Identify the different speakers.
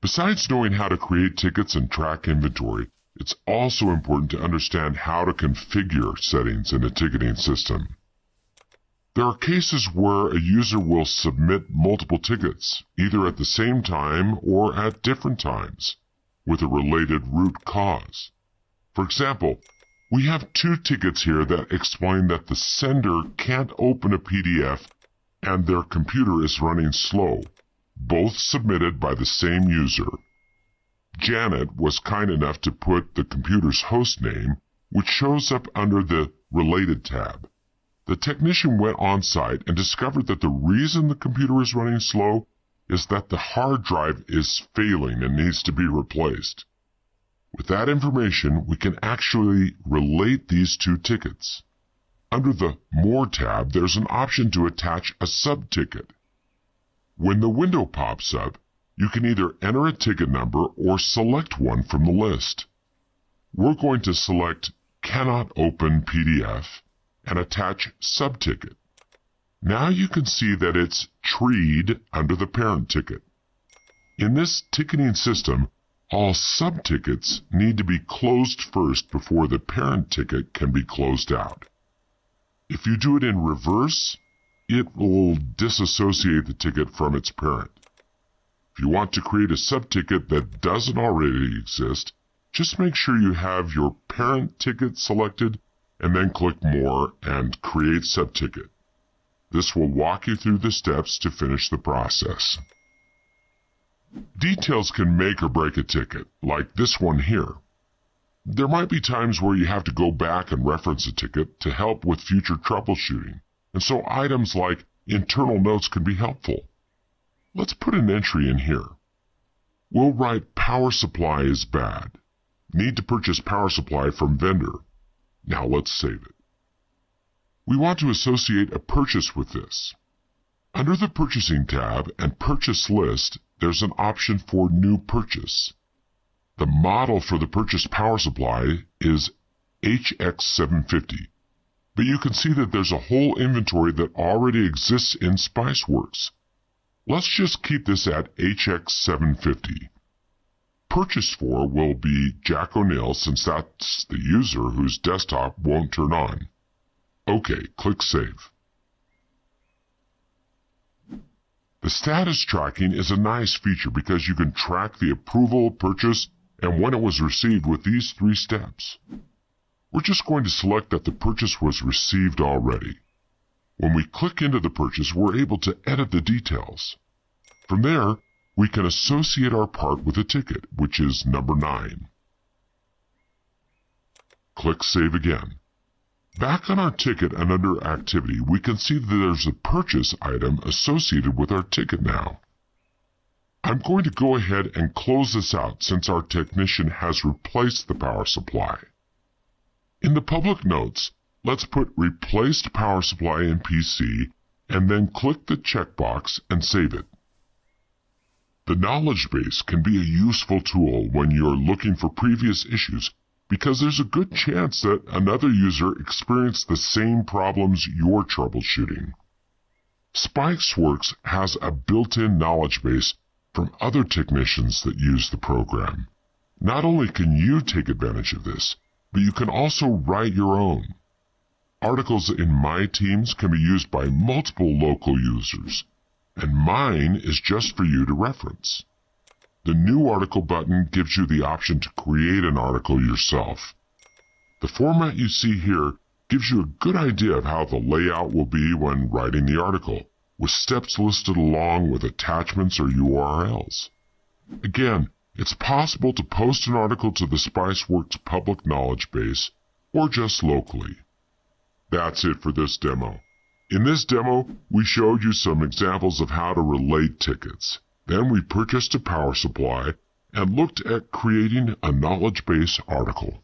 Speaker 1: Besides knowing how to create tickets and track inventory, it's also important to understand how to configure settings in a ticketing system. There are cases where a user will submit multiple tickets, either at the same time or at different times, with a related root cause. For example, we have two tickets here that explain that the sender can't open a PDF and their computer is running slow, both submitted by the same user. Janet was kind enough to put the computer's host name, which shows up under the Related tab. The technician went on site and discovered that the reason the computer is running slow is that the hard drive is failing and needs to be replaced. With that information, we can actually relate these two tickets. Under the More tab, there's an option to attach a sub-ticket. When the window pops up, you can either enter a ticket number or select one from the list. We're going to select Cannot Open PDF and attach Sub-Ticket. Now you can see that it's treed under the parent ticket. In this ticketing system, all sub-tickets need to be closed first before the parent ticket can be closed out. If you do it in reverse, it will disassociate the ticket from its parent. If you want to create a sub-ticket that doesn't already exist, just make sure you have your parent ticket selected and then click More and Create Sub-Ticket. This will walk you through the steps to finish the process. Details can make or break a ticket, like this one here. There might be times where you have to go back and reference a ticket to help with future troubleshooting, and so items like internal notes can be helpful. Let's put an entry in here. We'll write power supply is bad. Need to purchase power supply from vendor. Now let's save it. We want to associate a purchase with this. Under the Purchasing tab and Purchase List, there's an option for New Purchase. The model for the purchased power supply is HX750, but you can see that there's a whole inventory that already exists in Spiceworks. Let's just keep this at HX750. Purchased for will be Jack O'Neill since that's the user whose desktop won't turn on. OK, click Save. The status tracking is a nice feature because you can track the approval, purchase, and when it was received with these 3 steps. We're just going to select that the purchase was received already. When we click into the purchase, we're able to edit the details. From there, we can associate our part with a ticket, which is number 9. Click Save again. Back on our ticket and under Activity, we can see that there's a purchase item associated with our ticket now. I'm going to go ahead and close this out since our technician has replaced the power supply. In the public notes, let's put Replaced Power Supply in PC and then click the checkbox and save it. The knowledge base can be a useful tool when you're looking for previous issues because there's a good chance that another user experienced the same problems you're troubleshooting. Spiceworks has a built-in knowledge base from other technicians that use the program. Not only can you take advantage of this, but you can also write your own. Articles in My Teams can be used by multiple local users, and mine is just for you to reference. The New Article button gives you the option to create an article yourself. The format you see here gives you a good idea of how the layout will be when writing the article, with steps listed along with attachments or URLs. Again, it's possible to post an article to the Spiceworks public knowledge base or just locally. That's it for this demo. In this demo, we showed you some examples of how to relate tickets. Then we purchased a power supply and looked at creating a knowledge base article.